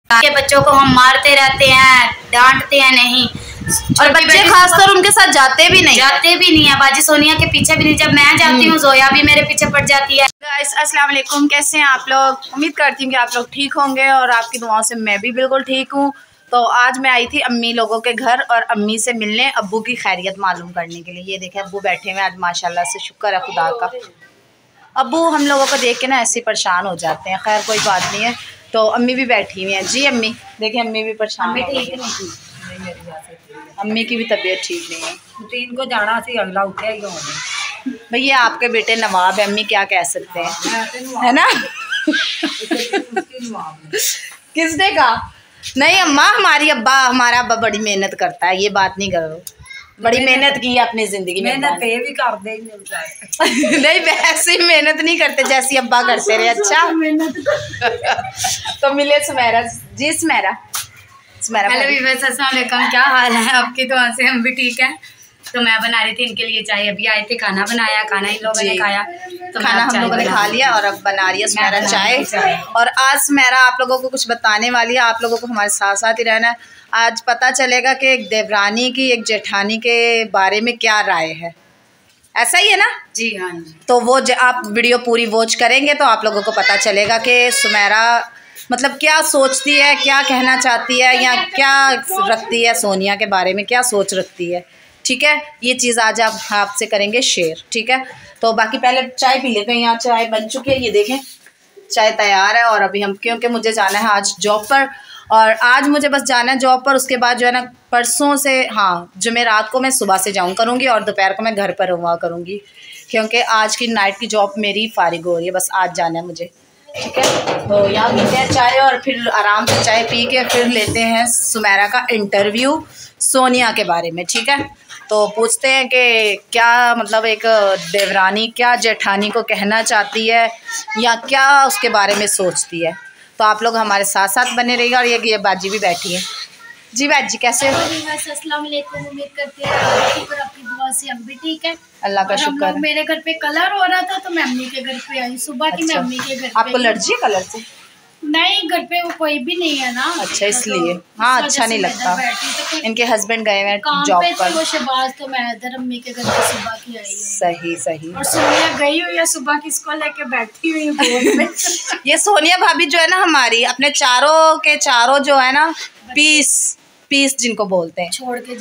के बच्चों को हम मारते रहते हैं, डांटते हैं नहीं, और बच्चे खासकर उनके साथ जाते भी नहीं है। बाजी सोनिया के पीछे भी नहीं, जब मैं जाती हूँ जोया भी मेरे पीछे पड़ जाती है। गाइस अस्सलाम वालेकुम, कैसे हैं आप लोग? उम्मीद करती हूँ कि आप लोग ठीक होंगे और आपकी दुआओं से मैं भी बिल्कुल ठीक हूँ। तो आज मैं आई थी अम्मी लोगों के घर और अम्मी से मिलने, अब्बू की खैरियत मालूम करने के लिए। ये देखें अब्बू बैठे हुए आज, माशाल्लाह से शुक्र है खुदा का। अब्बू हम लोगों को देख के ना ऐसे परेशान हो जाते हैं, खैर कोई बात नहीं है। तो अम्मी भी बैठी हुई हैं। जी अम्मी देखें, अम्मी भी परेशान है। अम्मी की भी तबीयत ठीक नहीं है। तीन को जाना सी अगला उठे भैया आपके बेटे नवाब है, अम्मी क्या कह सकते हैं, है ना? किसने कहा? नहीं अम्मा, हमारा अब्बा बड़ी मेहनत करता है, ये बात नहीं करो। बड़ी मेहनत की है अपनी जिंदगी में। मेहनत भी कर दे नहीं वैसे मेहनत नहीं करते जैसी अब्बा करते रहे। अच्छा तो मिले सुमेरा जी। सुमेरा हेलो व्यूअर्स, अस्सलाम वालेकुम, क्या हाल है आपकी? तो वहाँ से हम भी ठीक है। तो मैं बना रही थी इनके लिए चाय, अभी आए थे, खाना बनाया, खाना इन लोगों ने खाया, तो खाना हम लोगों ने खा लिया और अब बना रही है सुमेरा चाय। और आज सुमेरा आप लोगों को कुछ बताने वाली है, आप लोगों को हमारे साथ साथ ही रहना है। आज पता चलेगा कि एक देवरानी की एक जेठानी के बारे में क्या राय है, ऐसा ही है ना? जी हाँ जी। तो वो आप वीडियो पूरी वॉच करेंगे तो आप लोगों को पता चलेगा कि सुमेरा मतलब क्या सोचती है, क्या कहना चाहती है, या क्या रखती है सोनिया के बारे में, क्या सोच रखती है। ठीक है, ये चीज़ आज आप आपसे करेंगे शेयर। ठीक है, तो बाकी पहले चाय पी लेते हैं। यहाँ चाय बन चुकी है, ये देखें चाय तैयार है। और अभी हम, क्योंकि मुझे जाना है आज जॉब पर, और आज मुझे बस जाना है जॉब पर, उसके बाद जो है ना परसों से, हाँ जुमेरात को मैं सुबह से जाऊँ करूँगी और दोपहर को मैं घर पर हुआ करूँगी, क्योंकि आज की नाइट की जॉब मेरी फारिग हो रही है, बस आज जाना है मुझे। ठीक है, तो यहाँ पीते हैं चाय और फिर आराम से चाय पी के फिर लेते हैं सुमेरा का इंटरव्यू सोनिया के बारे में। ठीक है, तो पूछते हैं कि क्या मतलब एक देवरानी क्या जेठानी को कहना चाहती है या क्या उसके बारे में सोचती है। तो आप लोग हमारे साथ साथ बने रहिएगा। और ये बाजी भी बैठी है। जी बाजी कैसे हो? अस्सलाम वालेकुम, उम्मीद करते हैं आपकी दुआ से हम भी ठीक है, अल्लाह का शुक्र है। मेरे घर पे कलर हो रहा था तो मैं अम्मी के घर पे आई सुबह की। मैं अम्मी के घर पे। आपको एलर्जी है कलर से? नहीं, घर पे वो कोई भी नहीं है ना। अच्छा इसलिए, हाँ अच्छा नहीं लगता। इनके हस्बैंड गए हुए जॉब पर। वो शहबाज, तो मैं इधर अम्मी के घर पे सुबह की आई हूँ। सही सही। और सोनिया गई हुई है सुबह की, इसको लेके बैठी हुई हूँ। ये सोनिया भाभी जो है ना हमारी, अपने चारों के चारों जो है ना पीस जिनको बोलते हैं,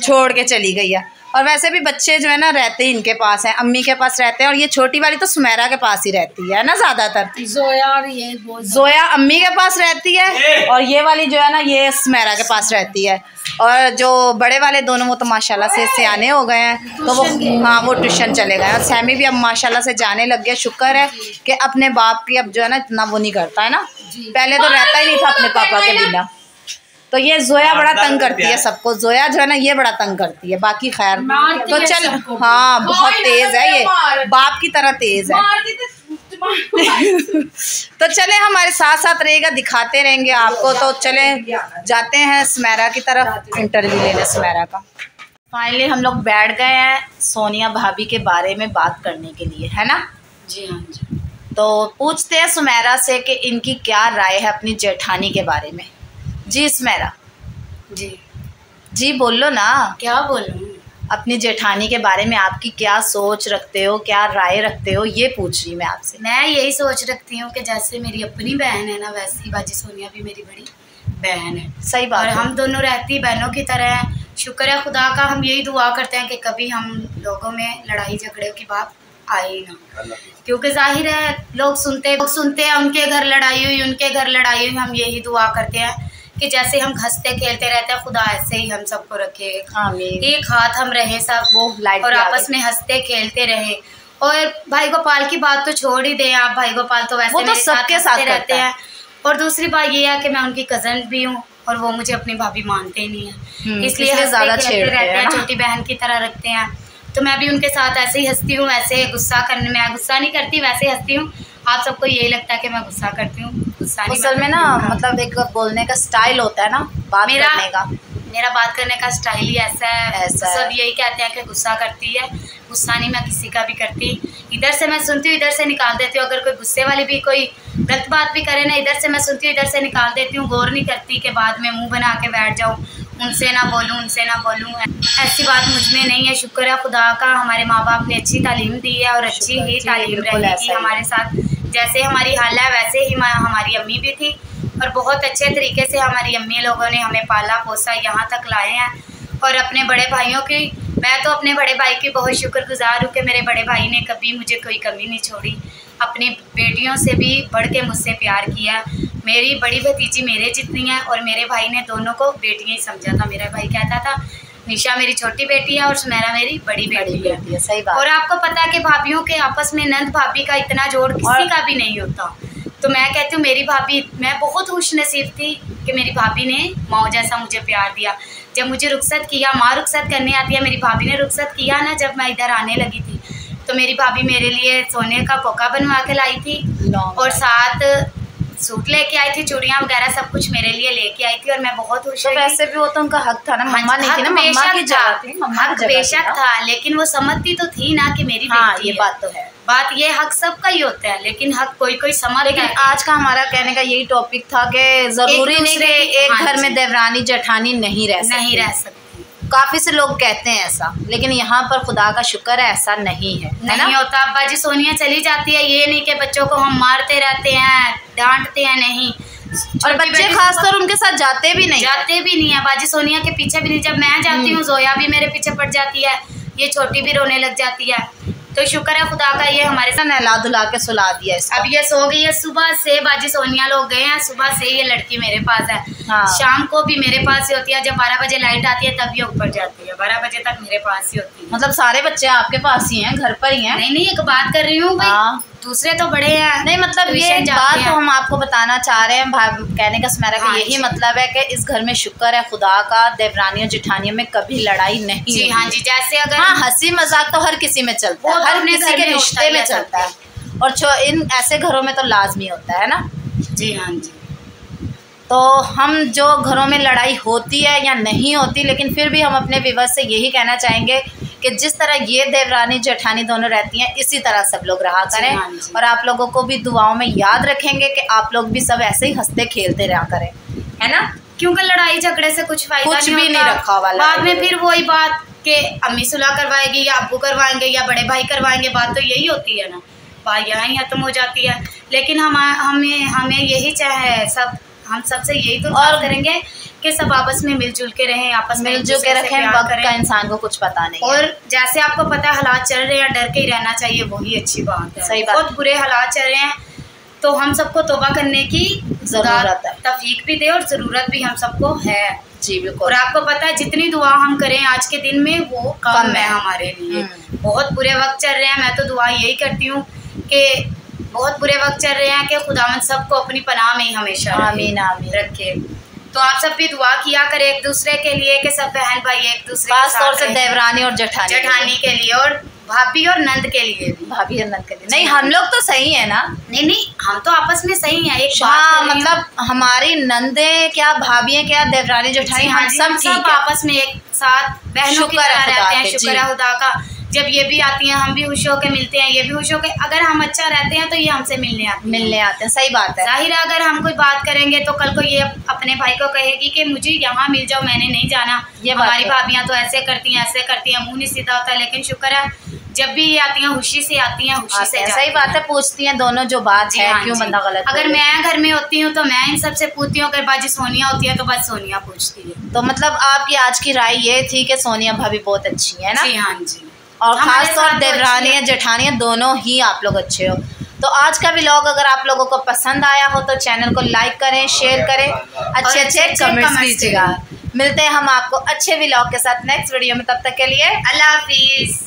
छोड़ के चली गई है। और वैसे भी बच्चे जो है ना रहते ही इनके पास हैं, अम्मी के पास रहते हैं। और ये छोटी वाली तो सुमेरा के पास ही रहती है ना ज़्यादातर। जोया अम्मी के पास रहती है और ये वाली जो है ना ये सुमेरा के पास रहती है। और जो बड़े वाले दोनों वो तो माशाल्लाह से सियाने हो गए हैं, तो वो हाँ वो ट्यूशन चले गए। और सैमी भी अब माशाल्लाह से जाने लग गया। शुक्र है कि अपने बाप की अब जो है ना इतना वो नहीं करता है ना, पहले तो रहता ही नहीं था अपने पापा के बिना। तो ये जोया बड़ा तंग करती है सबको, जोया जो है ना ये बड़ा तंग करती है। बाकी खैर तो चल, हाँ बहुत तेज है ये, बाप की तरह तेज है। तो चले हमारे साथ साथ रहेगा, दिखाते रहेंगे आपको। तो चले जाते हैं सुमेरा की तरफ, इंटरव्यू लेने सुमेरा का। फाइनली हम लोग बैठ गए हैं सोनिया भाभी के बारे में बात करने के लिए, है ना? जी हाँ जी। तो पूछते हैं सुमेरा से कि इनकी क्या राय है अपनी जेठानी के बारे में। जी सुमेरा जी बोलो ना। क्या बोलूं? अपनी जेठानी के बारे में आपकी क्या सोच रखते हो, क्या राय रखते हो, ये पूछ रही मैं आपसे। मैं यही सोच रखती हूँ कि जैसे मेरी अपनी बहन है ना, वैसी बाजी सोनिया भी मेरी बड़ी बहन है। सही बात और है। हम दोनों रहती बहनों की तरह हैं। शुक्र है खुदा का, हम यही दुआ करते हैं कि कभी हम लोगों में लड़ाई झगड़े की बात आए ही ना, क्योंकि जाहिर है लोग सुनते हैं उनके घर लड़ाई हुई, उनके घर लड़ाई हुई। हम यही दुआ करते हैं कि जैसे हम हंसते खेलते रहते हैं, खुदा ऐसे ही हम सबको रखे, एक हाथ हम रहे सब वो लाइट, और आपस में हंसते खेलते रहे। और भाई गोपाल की बात तो छोड़ ही दें आप, भाई गोपाल तो वैसे मेरे सबके साथ रहते हैं। और दूसरी बात ये है कि मैं उनकी कज़न भी हूँ और वो मुझे अपनी भाभी मानते ही नहीं है, इसलिए ज़्यादा खेलते रहते हैं, छोटी बहन की तरह रखते हैं। तो मैं भी उनके साथ ऐसे ही हंसती हूँ, वैसे गुस्सा करने में गुस्सा नहीं करती, वैसे हंसती हूँ। आप सबको यही लगता है कि मैं गुस्सा करती हूँ, गुस्सा नहीं। असल में ना मतलब एक बोलने का स्टाइल होता है ना, बात करने का। मेरा बात करने का स्टाइल ही ऐसा है। सब यही कहते हैं कि गुस्सा करती है, गुस्सा नहीं मैं किसी का भी करती। इधर से मैं सुनती हूँ, इधर से निकाल देती हूँ। अगर कोई गुस्से वाली भी कोई गलत बात भी करे ना, इधर से मैं सुनती हूँ, इधर से निकाल देती हूँ। गौर नहीं करती कि बाद में मुंह बना के बैठ जाऊँ, उनसे ना बोलूँ, उनसे ना बोलूँ। ऐसी बात मुझ में नहीं है। शुक्र है खुदा का, हमारे माँ बाप ने अच्छी तालीम दी है और अच्छी ही तालीम रहेगी हमारे साथ। जैसे हमारी हाल है वैसे ही हमारी अम्मी भी थी और बहुत अच्छे तरीके से हमारी अम्मी लोगों ने हमें पाला पोसा, यहाँ तक लाए हैं। और अपने बड़े भाइयों की, मैं तो अपने बड़े भाई की बहुत शुक्रगुजार हूँ कि मेरे बड़े भाई ने कभी मुझे कोई कमी नहीं छोड़ी। अपनी बेटियों से भी बढ़ के मुझसे प्यार किया। मेरी बड़ी भतीजी मेरे जितनी है और मेरे भाई ने दोनों को बेटियाँ ही समझा था। मेरा भाई कहता था निशा मेरी छोटी बेटी है और सुमेरा मेरी बड़ी बेटी है। सही बात। और आपको पता है कि भाभियों के आपस में नंद भाभी का इतना जोड़ किसी का भी नहीं होता। तो मैं कहती हूँ मेरी भाभी, मैं बहुत खुश नसीब थी कि मेरी भाभी ने माँ जैसा मुझे प्यार दिया। जब मुझे रुखसत किया, माँ रुखसत करने आती है, मेरी भाभी ने रुखसत किया ना, जब मैं इधर आने लगी थी तो मेरी भाभी मेरे लिए सोने का पोका बनवा के लाई थी और साथ सूट लेके आई थी, चूड़ियाँ वगैरह सब कुछ मेरे लिए लेके आई थी और मैं बहुत खुश हुई। वैसे भी वो तो उनका हक था ना, मम्मा नहीं थी ना, मम्मा की जगह थी, हक बेशक था, लेकिन वो समझती तो थी ना कि मेरी बेटी ये बात तो है। बात ये हक सबका ही होता है, लेकिन हक कोई कोई समझ। लेकिन आज का हमारा कहने का यही टॉपिक था कि जरूरी नहीं कि एक घर में देवरानी जेठानी नहीं रह सकती। काफी से लोग कहते हैं ऐसा, लेकिन यहाँ पर खुदा का शुक्र है ऐसा नहीं है, नहीं होता। अब्बा जी सोनिया चली जाती है, ये नहीं कि बच्चों को हम मारते रहते हैं, डांटते हैं, नहीं। और बच्चे खासकर उनके साथ जाते भी नहीं है। बाजी सोनिया के पीछे भी नहीं। जब मैं जाती हूँ जोया भी मेरे पीछे पड़ जाती है, ये छोटी भी रोने लग जाती है। तो शुक्र है खुदा का, ये हमारे साथ नहला धुला के सुला दिया इसको। अब ये सो गई है। सुबह से बाजी सोनिया लोग गए हैं, सुबह से ये लड़की मेरे पास है। हाँ। शाम को भी मेरे पास ही होती है। जब 12 बजे लाइट आती है तब ये ऊपर जाती है, 12 बजे तक मेरे पास ही होती है। मतलब सारे बच्चे आपके पास ही हैं, घर पर ही हैं? नहीं, एक बात कर रही हूँ भाई, दूसरे तो बड़े हैं। नहीं मतलब ये बात तो हम आपको बताना चाह रहे हैं, कहने का सुमेरा का यही मतलब है कि इस घर में शुक्र है खुदा का, देवरानियों जेठानियों में कभी लड़ाई नहीं। जी हाँ जी। जैसे अगर हंसी मजाक तो हर किसी में चलता है, हर किसी के रिश्ते में चलता है, और इन ऐसे घरों में तो लाजमी होता है ना। जी हाँ जी। तो हम जो घरों में लड़ाई होती है या नहीं होती, लेकिन फिर भी हम अपने व्यूअर्स से यही कहना चाहेंगे कि जिस तरह ये देवरानी जेठानी दोनों रहती हैं, इसी तरह सब लोग रहा करें। और आप लोगों को भी दुआओं में याद रखेंगे कि आप लोग भी सब ऐसे ही हंसते खेलते रहा करें, है ना, क्योंकि लड़ाई झगड़े से कुछ फायदा कुछ भी नहीं रखा हुआ। बाद में फिर वही बात कि अम्मी सुलह करवाएगी या अब्बू करवाएंगे या बड़े भाई करवाएंगे, बात तो यही होती है ना, बात यहाँ ही खत्म हो जाती है। लेकिन हमें यही चाहे, सब हम सबसे यही तो और करेंगे कि सब आपस में मिलजुल के रहें, आपस में मिलजुल के रखें। वक्त का इंसान को कुछ पता नहीं और जैसे आपको पता है हालात चल रहे हैं, डर के ही रहना चाहिए, वही अच्छी बात है। सही बात। बहुत बुरे हालात चल रहे हैं, तो हम सबको तौबा करने की जरूरत है, तौफीक भी दे और ज़रूरत भी हम सबको है। जी बिल्कुल। और आपको पता है जितनी दुआ हम करें आज के दिन में वो कम है हमारे लिए। बहुत बुरे वक्त चल रहे हैं, मैं तो दुआ यही करती हूँ कि बहुत बुरे वक्त चल रहे हैं कि खुदावंद सबको अपनी पनाह में ही हमेशा आमीन आमीन रखे। तो आप सब भी दुआ किया करें एक दूसरे के लिए कि सब बहन भाई एक दूसरे, खास तौर से देवरानी और जेठानी के लिए, और भाभी और नंद के लिए भी। भाभी और नंद के लिए नहीं, हम लोग तो सही है ना। नहीं, हम तो आपस में सही हैं। एक हाँ, मतलब हमारी नंदे क्या, भाभी क्या, देवरानी जेठानी, हम सब आपस में एक साथ बहनों की तरह रहते हैं। शुक्र है खुदा का, जब ये भी आती हैं हम भी खुश होकर मिलते हैं, ये भी खुश होकर। अगर हम अच्छा रहते हैं तो ये हमसे मिलने आते हैं। सही बात है। जाहिर है अगर हम कोई बात करेंगे तो कल को ये अपने भाई को कहेगी कि मुझे यहाँ मिल जाओ, मैंने नहीं जाना। ये हमारी भाभियाँ तो ऐसे करती हैं, मुँह नहीं सीधा होता। लेकिन शुक्र है जब भी ये आती हैं खुशी से आती हैं, खुशी से। सही बात है, पूछती हैं दोनों जो बात है, क्यों बंदा गलत। अगर मैं घर में होती हूँ तो मैं इन सबसे पूछती हूँ, अगर बाजी सोनिया होती है तो बस सोनिया पूछती है। तो मतलब आपकी आज की राय ये थी कि सोनिया भाभी बहुत अच्छी है ना। जी हाँ जी। और खास तौर देवरानी या जेठानी दोनों ही आप लोग अच्छे हो। तो आज का व्लॉग अगर आप लोगों को पसंद आया हो तो चैनल को लाइक करें, शेयर करें, अच्छे कमेंट्स दीजिएगा। मिलते हैं हम आपको अच्छे व्लॉग के साथ नेक्स्ट वीडियो में, तब तक के लिए अल्लाह हाफिज।